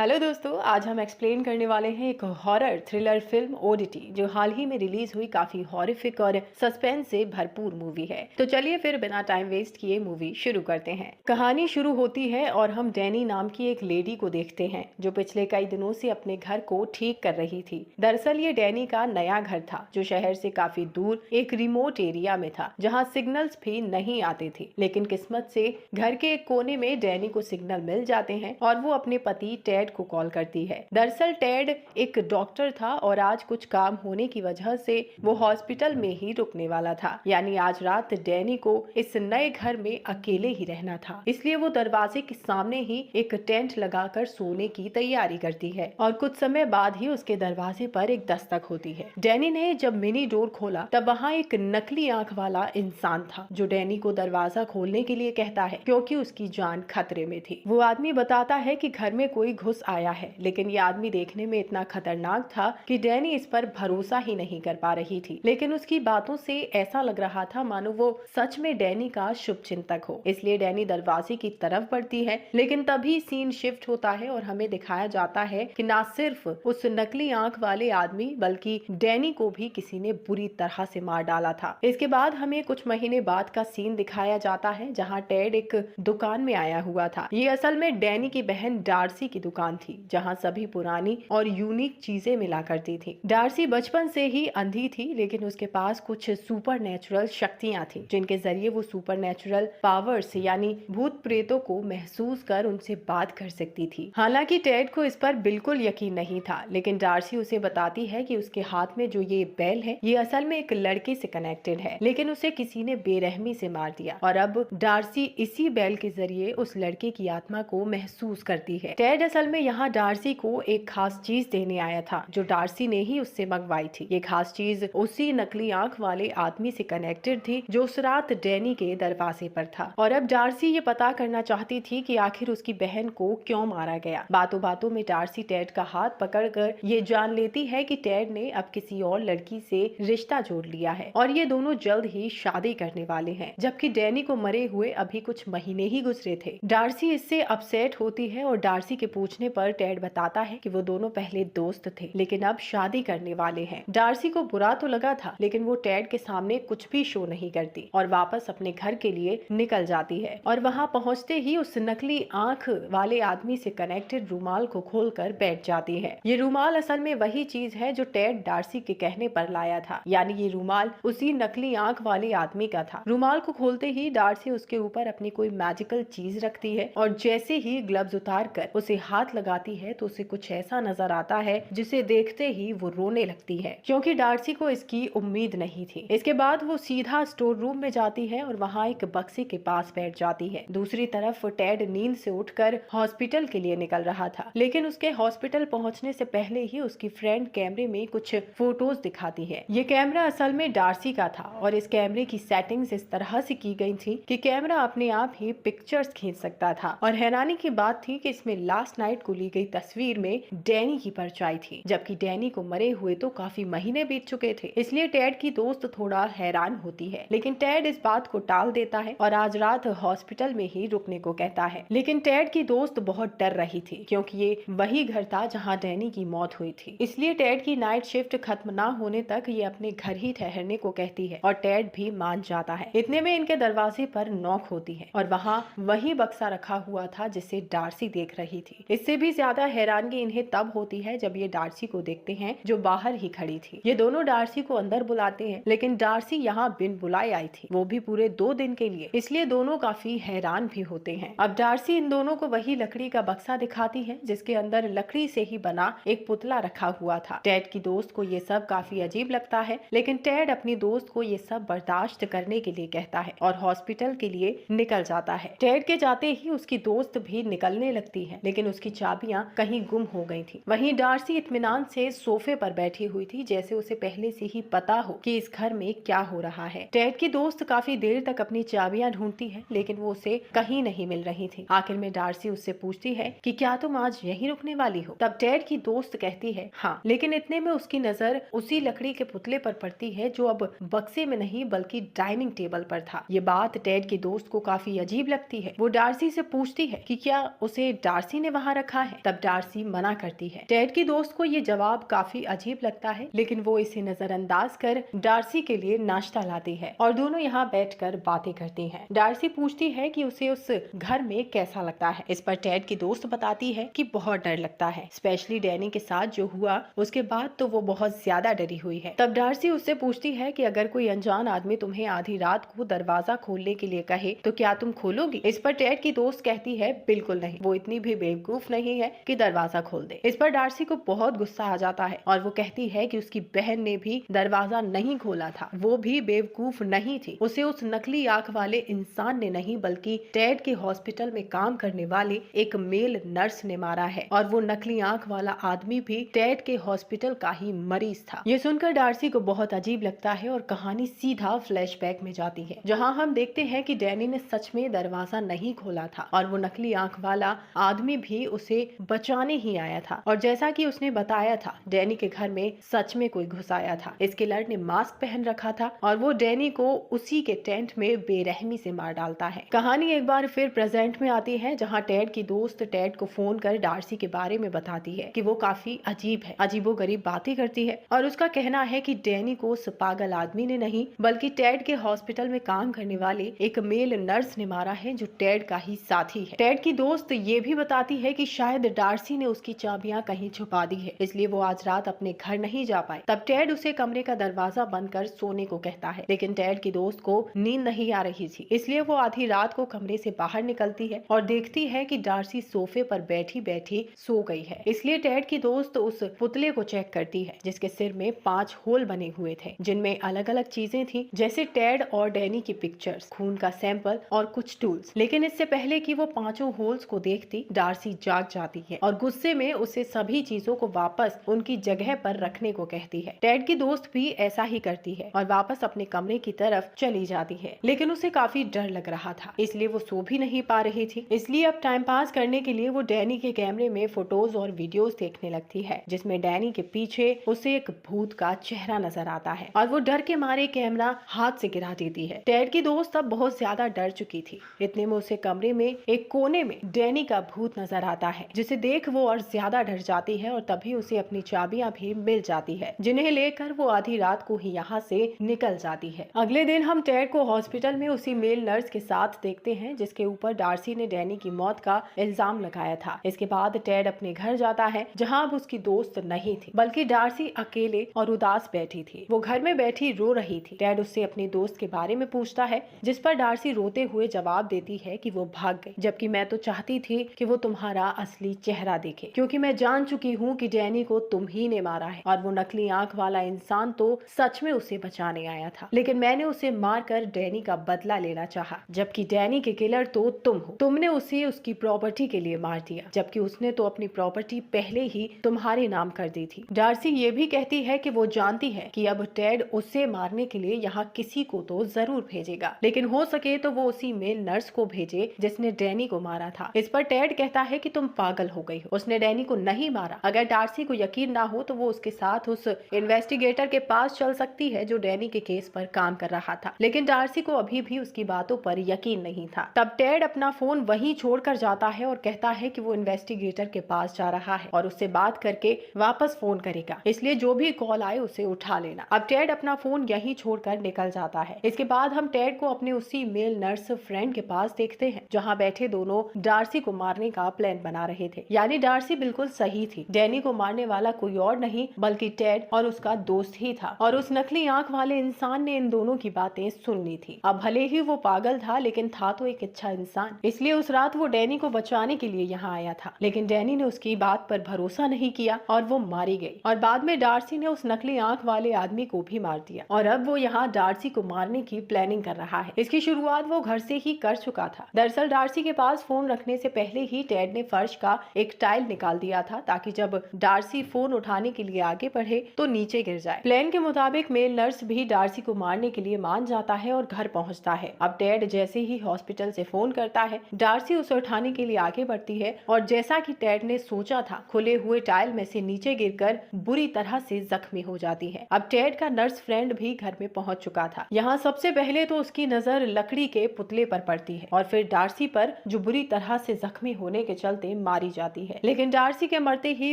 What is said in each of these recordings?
Hello दोस्तों, आज हम एक्सप्लेन करने वाले हैं एक हॉरर थ्रिलर फिल्म ओडिटी जो हाल ही में रिलीज हुई काफी हॉरिफिक और सस्पेंस से भरपूर मूवी है। तो चलिए फिर बिना टाइम वेस्ट किए मूवी शुरू करते हैं। कहानी शुरू होती है और हम डैनी नाम की एक लेडी को देखते हैं जो पिछले कई दिनों से अपने घर को ठीक कर रही थी। दरअसल ये डैनी का नया घर था जो शहर से काफी दूर एक रिमोट एरिया में था जहाँ सिग्नल्स भी नहीं आते थे। लेकिन किस्मत से घर के एक कोने में डैनी को सिग्नल मिल जाते हैं और वो अपने पति टेड को कॉल करती है। दरअसल टेड एक डॉक्टर था और आज कुछ काम होने की वजह से वो हॉस्पिटल में ही रुकने वाला था। यानी आज रात डैनी को इस नए घर में अकेले ही रहना था, इसलिए वो दरवाजे के सामने ही एक टेंट लगाकर सोने की तैयारी करती है। और कुछ समय बाद ही उसके दरवाजे पर एक दस्तक होती है। डैनी ने जब मिनी डोर खोला तब वहाँ एक नकली आंख वाला इंसान था जो डैनी को दरवाजा खोलने के लिए कहता है क्योंकि उसकी जान खतरे में थी। वो आदमी बताता है कि घर में कोई घुस आया है, लेकिन ये आदमी देखने में इतना खतरनाक था कि डैनी इस पर भरोसा ही नहीं कर पा रही थी। लेकिन उसकी बातों से ऐसा लग रहा था मानो वो सच में डैनी का शुभ चिंतक हो। इसलिए डैनी दरवाजे की तरफ बढ़ती है, लेकिन तभी सीन शिफ्ट होता है और हमें दिखाया जाता है कि ना सिर्फ उस नकली आंख वाले आदमी बल्कि डैनी को भी किसी ने बुरी तरह से मार डाला था। इसके बाद हमें कुछ महीने बाद का सीन दिखाया जाता है जहाँ टेड एक दुकान में आया हुआ था। ये असल में डैनी की बहन डार्सी की दुकान थी जहां सभी पुरानी और यूनिक चीजें मिला करती थी। डार्सी बचपन से ही अंधी थी, लेकिन उसके पास कुछ सुपर नेचुरल शक्तियां थी जिनके जरिए वो सुपर नेचुरल पावर्स यानी भूत प्रेतों को महसूस कर उनसे बात कर सकती थी। हालांकि टेड को इस पर बिल्कुल यकीन नहीं था, लेकिन डार्सी उसे बताती है कि उसके हाथ में जो ये बेल है ये असल में एक लड़के से कनेक्टेड है, लेकिन उसे किसी ने बेरहमी से मार दिया और अब डार्सी इसी बेल के जरिए उस लड़के की आत्मा को महसूस करती है। टेड असल में यहाँ डार्सी को एक खास चीज देने आया था जो डार्सी ने ही उससे मंगवाई थी। ये खास चीज उसी नकली आंख वाले आदमी से कनेक्टेड थी जो उस रात डैनी के दरवाजे पर था। और अब डार्सी ये पता करना चाहती थी कि आखिर उसकी बहन को क्यों मारा गया। बातों बातों में डार्सी टेड का हाथ पकड़कर ये जान लेती है कि टेड ने अब किसी और लड़की से रिश्ता जोड़ लिया है और ये दोनों जल्द ही शादी करने वाले हैं, जबकि डैनी को मरे हुए अभी कुछ महीने ही गुजरे थे। डार्सी इससे अपसेट होती है और डार्सी के पूछने पर टेड बताता है कि वो दोनों पहले दोस्त थे लेकिन अब शादी करने वाले हैं। डार्सी को बुरा तो लगा था, लेकिन वो टेड के सामने कुछ भी शो नहीं करती और वापस अपने घर के लिए निकल जाती है। और वहां पहुंचते ही उस नकली आंख वाले आदमी से कनेक्टेड रुमाल को खोलकर बैठ जाती है। ये रुमाल असल में वही चीज है जो टेड डार्सी के कहने पर लाया था, यानी ये रुमाल उसी नकली आंख वाले आदमी का था। रुमाल को खोलते ही डार्सी उसके ऊपर अपनी कोई मैजिकल चीज रखती है और जैसे ही ग्लव्स उतार कर उसे हाथ लगाती है तो उसे कुछ ऐसा नजर आता है जिसे देखते ही वो रोने लगती है, क्योंकि डार्सी को इसकी उम्मीद नहीं थी। इसके बाद वो सीधा स्टोर रूम में जाती है और वहाँ एक बक्से के पास बैठ जाती है। दूसरी तरफ टेड नींद से उठकर हॉस्पिटल के लिए निकल रहा था, लेकिन उसके हॉस्पिटल पहुंचने से पहले ही उसकी फ्रेंड कैमरे में कुछ फोटोज दिखाती है। ये कैमरा असल में डार्सी का था और इस कैमरे की सेटिंग्स इस तरह से की गई थी कि कैमरा अपने आप ही पिक्चर्स खींच सकता था। और हैरानी की बात थी कि इसमें लास्ट नाइट को ली गई तस्वीर में डैनी की परछाई थी, जबकि डैनी को मरे हुए तो काफी महीने बीत चुके थे। इसलिए टेड की दोस्त थोड़ा हैरान होती है, लेकिन टेड इस बात को टाल देता है और आज रात हॉस्पिटल में ही रुकने को कहता है। लेकिन टेड की दोस्त बहुत डर रही थी क्योंकि ये वही घर था जहाँ डैनी की मौत हुई थी। इसलिए टेड की नाइट शिफ्ट खत्म ना होने तक ये अपने घर ही ठहरने को कहती है और टेड भी मान जाता है। इतने में इनके दरवाजे पर नॉक होती है और वहाँ वही बक्सा रखा हुआ था जिसे डार्सी देख रही थी। इससे भी ज्यादा हैरानगी इन्हें तब होती है जब ये डार्सी को देखते हैं जो बाहर ही खड़ी थी। ये दोनों डार्सी को अंदर बुलाते हैं, लेकिन डार्सी यहाँ बिन बुलाए आई थी, वो भी पूरे 2 दिन के लिए। इसलिए दोनों काफी हैरान भी होते हैं। अब डार्सी इन दोनों को वही लकड़ी का बक्सा दिखाती है जिसके अंदर लकड़ी से ही बना एक पुतला रखा हुआ था। टेड की दोस्त को ये सब काफी अजीब लगता है, लेकिन टेड अपनी दोस्त को ये सब बर्दाश्त करने के लिए कहता है और हॉस्पिटल के लिए निकल जाता है। टेड के जाते ही उसकी दोस्त भी निकलने लगती है, लेकिन उसकी चाबियां कहीं गुम हो गई थी। वहीं डार्सी इत्मीनान से सोफे पर बैठी हुई थी, जैसे उसे पहले से ही पता हो कि इस घर में क्या हो रहा है। टेड की दोस्त काफी देर तक अपनी चाबियां ढूंढती है, लेकिन वो उसे कहीं नहीं मिल रही थी। आखिर में डार्सी उससे पूछती है कि क्या तुम आज यहीं रुकने वाली हो? तब टेड की दोस्त कहती है हाँ, लेकिन इतने में उसकी नजर उसी लकड़ी के पुतले पर पड़ती है जो अब बक्से में नहीं बल्कि डाइनिंग टेबल पर था। ये बात टेड की दोस्त को काफी अजीब लगती है। वो डार्सी से पूछती है कि क्या उसे डार्सी ने वहाँ रखा है? तब डार्सी मना करती है। टेड की दोस्त को ये जवाब काफी अजीब लगता है, लेकिन वो इसे नजरअंदाज कर डार्सी के लिए नाश्ता लाती है और दोनों यहाँ बैठकर बातें करती हैं। डार्सी पूछती है कि उसे उस घर में कैसा लगता है। इस पर टेड की दोस्त बताती है कि बहुत डर लगता है, स्पेशली डैनी के साथ जो हुआ उसके बाद तो वो बहुत ज्यादा डरी हुई है। तब डार्सी उससे पूछती है कि अगर कोई अनजान आदमी तुम्हें आधी रात को दरवाजा खोलने के लिए कहे तो क्या तुम खोलोगी? इस पर टेड की दोस्त कहती है बिल्कुल नहीं, वो इतनी भी बेवकूफ नहीं है कि दरवाजा खोल दे। इस पर डार्सी को बहुत गुस्सा आ जाता है और वो कहती है कि उसकी बहन ने भी दरवाजा नहीं खोला था, वो भी बेवकूफ नहीं थी, उसे उस नकली आंख वाले इंसान ने नहीं बल्कि टेड के हॉस्पिटल में काम करने वाली एक मेल नर्स ने मारा है और वो नकली आंख वाला आदमी भी टेड के हॉस्पिटल का ही मरीज था। ये सुनकर डार्सी को बहुत अजीब लगता है और कहानी सीधा फ्लैशबैक में जाती है, जहां हम देखते हैं कि डैनी ने सच में दरवाजा नहीं खोला था और वो नकली आंख वाला आदमी भी उसे बचाने ही आया था। और जैसा कि उसने बताया था, डैनी के घर में सच में कोई घुस आया था। इस किलर ने मास्क पहन रखा था और वो डैनी को उसी के टेंट में बेरहमी से मार डालता है। कहानी एक बार फिर प्रेजेंट में आती है, जहाँ टेड की दोस्त टेड को फोन कर डार्सी के बारे में बताती है कि वो काफी अजीब है, अजीबोगरीब बातें करती है और उसका कहना है कि डैनी को उस पागल आदमी ने नहीं बल्कि टेड के हॉस्पिटल में काम करने वाली एक मेल नर्स ने मारा है जो टेड का ही साथी है। टेड की दोस्त ये भी बताती है कि शायद डार्सी ने उसकी चाबियां कहीं छुपा दी है, इसलिए वो आज रात अपने घर नहीं जा पाए। तब टेड उसे कमरे का दरवाजा बंद कर सोने को कहता है, लेकिन टेड की दोस्त को नींद नहीं आ रही थी, इसलिए वो आधी रात को कमरे से बाहर निकलती है और देखती है कि डार्सी सोफे पर बैठी बैठी सो गई है। इसलिए टेड की दोस्त उस पुतले को चेक करती है जिसके सिर में 5 होल बने हुए थे, जिनमें अलग अलग चीजें थी, जैसे टेड और डैनी की पिक्चर्स, खून का सैंपल और कुछ टूल्स। लेकिन इससे पहले कि वो 5 होल्स को देखती, डार्सी जाग जाती है और गुस्से में उसे सभी चीजों को वापस उनकी जगह पर रखने को कहती है। टेड की दोस्त भी ऐसा ही करती है और वापस अपने कमरे की तरफ चली जाती है, लेकिन उसे काफी डर लग रहा था, इसलिए वो सो भी नहीं पा रही थी। इसलिए अब टाइम पास करने के लिए वो डैनी के कैमरे में फोटोज और वीडियोस देखने लगती है, जिसमें डैनी के पीछे उसे एक भूत का चेहरा नजर आता है और वो डर के मारे कैमरा हाथ से गिरा देती है। टेड की दोस्त अब बहुत ज्यादा डर चुकी थी। इतने में उसे कमरे में एक कोने में डैनी का भूत नजर आता है, जिसे देख वो और ज्यादा डर जाती है और तभी उसे अपनी चाबियां भी मिल जाती है, जिन्हें लेकर वो आधी रात को ही यहाँ से निकल जाती है। अगले दिन हम टेड को हॉस्पिटल में उसी मेल नर्स के साथ देखते हैं जिसके ऊपर डार्सी ने डैनी की मौत का इल्जाम लगाया था। इसके बाद टेड अपने घर जाता है, जहाँ अब उसकी दोस्त नहीं थी बल्कि डार्सी अकेले और उदास बैठी थी। वो घर में बैठी रो रही थी। टेड उससे अपनी दोस्त के बारे में पूछता है, जिस पर डार्सी रोते हुए जवाब देती है कि वो भाग गई, जबकि मैं तो चाहती थी कि वो तुम्हारा असली चेहरा देखे, क्योंकि मैं जान चुकी हूँ कि डैनी को तुम ही ने मारा है और वो नकली आंख वाला इंसान तो सच में उसे बचाने आया था, लेकिन मैंने उसे मारकर डैनी का बदला लेना चाहा, जबकि डैनी के किलर तो तुम हो। तुमने उसे उसकी प्रॉपर्टी के लिए मार दिया, जबकि उसने तो अपनी प्रॉपर्टी पहले ही तुम्हारे नाम कर दी थी। डार्सी ये भी कहती है कि वो जानती है कि अब टेड उसे मारने के लिए यहाँ किसी को तो जरूर भेजेगा, लेकिन हो सके तो वो उसी मेल नर्स को भेजे जिसने डैनी को मारा था। इस पर टेड कहता है कि तुम पागल हो गई हो, उसने डैनी को नहीं मारा। अगर डार्सी को यकीन ना हो तो वो उसके साथ उस इन्वेस्टिगेटर के पास चल सकती है जो डैनी के केस पर काम कर रहा था, लेकिन डार्सी को अभी भी उसकी बातों पर यकीन नहीं था। तब टेड अपना फोन वहीं छोड़कर जाता है और कहता है कि वो इन्वेस्टिगेटर के पास जा रहा है और उससे बात करके वापस फोन करेगा, इसलिए जो भी कॉल आए उसे उठा लेना। अब टेड अपना फोन यहीं छोड़कर निकल जाता है। इसके बाद हम टेड को अपने उसी मेल नर्स फ्रेंड के पास देखते हैं, जहाँ बैठे दोनों डार्सी को मारने का प्लान बना रहे थे। यानी डार्सी बिल्कुल सही थी, डैनी को मारने वाला कोई और नहीं बल्कि टेड और उसका दोस्त ही था, और उस नकली आंख वाले इंसान ने इन दोनों की बातें सुन ली थी। अब भले ही वो पागल था, लेकिन था तो एक अच्छा इंसान, इसलिए उस रात वो डैनी को बचाने के लिए यहाँ आया था, लेकिन डैनी ने उसकी बात पर भरोसा नहीं किया और वो मारी गई। और बाद में डार्सी ने उस नकली आंख वाले आदमी को भी मार दिया और अब वो यहाँ डार्सी को मारने की प्लानिंग कर रहा है। इसकी शुरुआत वो घर से ही कर चुका था। दरअसल डार्सी के पास फोन रखने से पहले ही टेड ने फर्श का एक टाइल निकाल दिया था, ताकि जब डार्सी फोन उठाने के लिए आगे बढ़े तो नीचे गिर जाए। प्लान के मुताबिक मेल नर्स भी डार्सी को मारने के लिए मान जाता है और घर पहुंचता है। अब टेड जैसे ही हॉस्पिटल से फोन करता है, डार्सी उसे उठाने के लिए आगे बढ़ती है और जैसा कि टेड ने सोचा था, खुले हुए टाइल में से नीचे गिरकर बुरी तरह से जख्मी हो जाती है। अब टेड का नर्स फ्रेंड भी घर में पहुंच चुका था। यहाँ सबसे पहले तो उसकी नजर लकड़ी के पुतले पर पड़ती है और फिर डार्सी पर, जो बुरी तरह से जख्मी होने के चलते में मारी जाती है, लेकिन डार्सी के मरते ही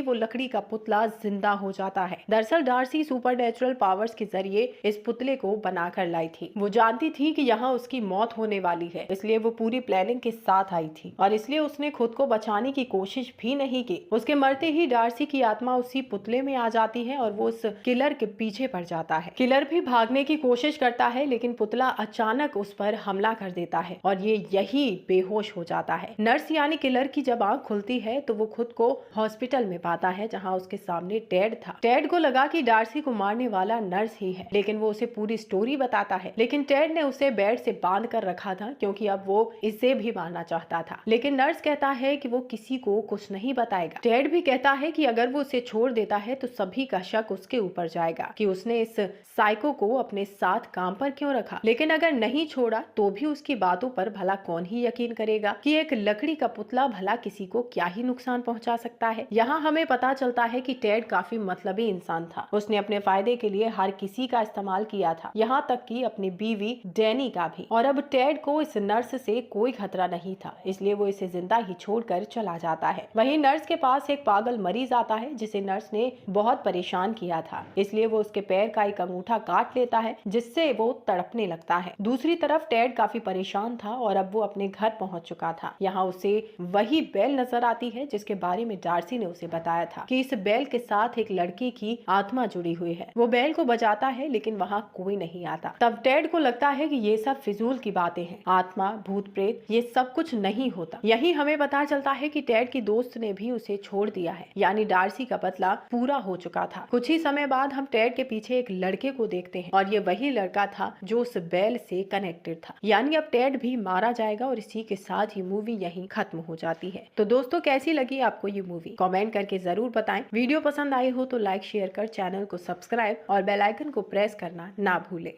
वो लकड़ी का पुतला जिंदा हो जाता है। दरअसल डार्सी सुपरनैचुरल पावर्स के जरिए इस पुतले को बनाकर लाई थी। वो जानती थी कि यहाँ उसकी मौत होने वाली है, इसलिए वो पूरी प्लानिंग के साथ आई थी और इसलिए उसने खुद को बचाने की कोशिश भी नहीं की। उसके मरते ही डार्सी की आत्मा उसी पुतले में आ जाती है और वो उस किलर के पीछे पड़ जाता है। किलर भी भागने की कोशिश करता है, लेकिन पुतला अचानक उस पर हमला कर देता है और ये यही बेहोश हो जाता है। नर्स यानी किलर की जब आंख खुलती है तो वो खुद को हॉस्पिटल में पाता है, जहाँ उसके सामने टेड था। टेड को लगा कि डार्सी को मारने वाला नर्स ही है, लेकिन वो उसे पूरी स्टोरी बताता है। लेकिन टेड ने उसे बेड से बांध कर रखा था क्योंकि अब वो इसे भी मारना चाहता था, लेकिन नर्स कहता है कि वो किसी को कुछ नहीं बताएगा। टेड भी कहता है कि अगर वो उसे छोड़ देता है तो सभी का शक उसके ऊपर जाएगा कि उसने इस साइको को अपने साथ काम पर क्यों रखा, लेकिन अगर नहीं छोड़ा तो भी उसकी बातों पर भला कौन ही यकीन करेगा कि एक लकड़ी का पुतला भला किसी को क्या ही नुकसान पहुंचा सकता है। यहाँ हमें पता चलता है कि टेड काफी मतलबी इंसान था। उसने अपने फायदे के लिए हर किसी का इस्तेमाल किया था, यहाँ तक कि अपनी बीवी डैनी का भी। और अब टेड को इस नर्स से कोई खतरा नहीं था, इसलिए वो इसे जिंदा ही छोड़कर चला जाता है। वहीं नर्स के पास एक पागल मरीज आता है जिसे नर्स ने बहुत परेशान किया था, इसलिए वो उसके पैर का एक अंगूठा काट लेता है जिससे वो तड़पने लगता है। दूसरी तरफ टेड काफी परेशान था और अब वो अपने घर पहुंच चुका था। यहाँ उसे वही बेल नजर आती है जिसके बारे में डार्सी ने उसे बताया था कि इस बेल के साथ एक लड़की की आत्मा जुड़ी हुई है। वो बेल को बजाता है लेकिन वहाँ कोई नहीं आता। तब टेड को लगता है कि ये सब फिजूल की बातें हैं, आत्मा भूत प्रेत ये सब कुछ नहीं होता। यही हमें पता चलता है कि टेड की दोस्त ने भी उसे छोड़ दिया है, यानी डार्सी का बदला पूरा हो चुका था। कुछ ही समय बाद हम टेड के पीछे एक लड़के को देखते हैं और ये वही लड़का था जो उस बेल से कनेक्टेड था, यानी अब टेड भी मारा जाएगा और इसी के साथ ये मूवी यहीं खत्म हो जाती है। तो दोस्तों कैसी लगी आपको ये मूवी, कमेंट करके जरूर बताएं। वीडियो पसंद आई हो तो लाइक शेयर कर चैनल को सब्सक्राइब और बेल आइकन को प्रेस करना ना भूलें।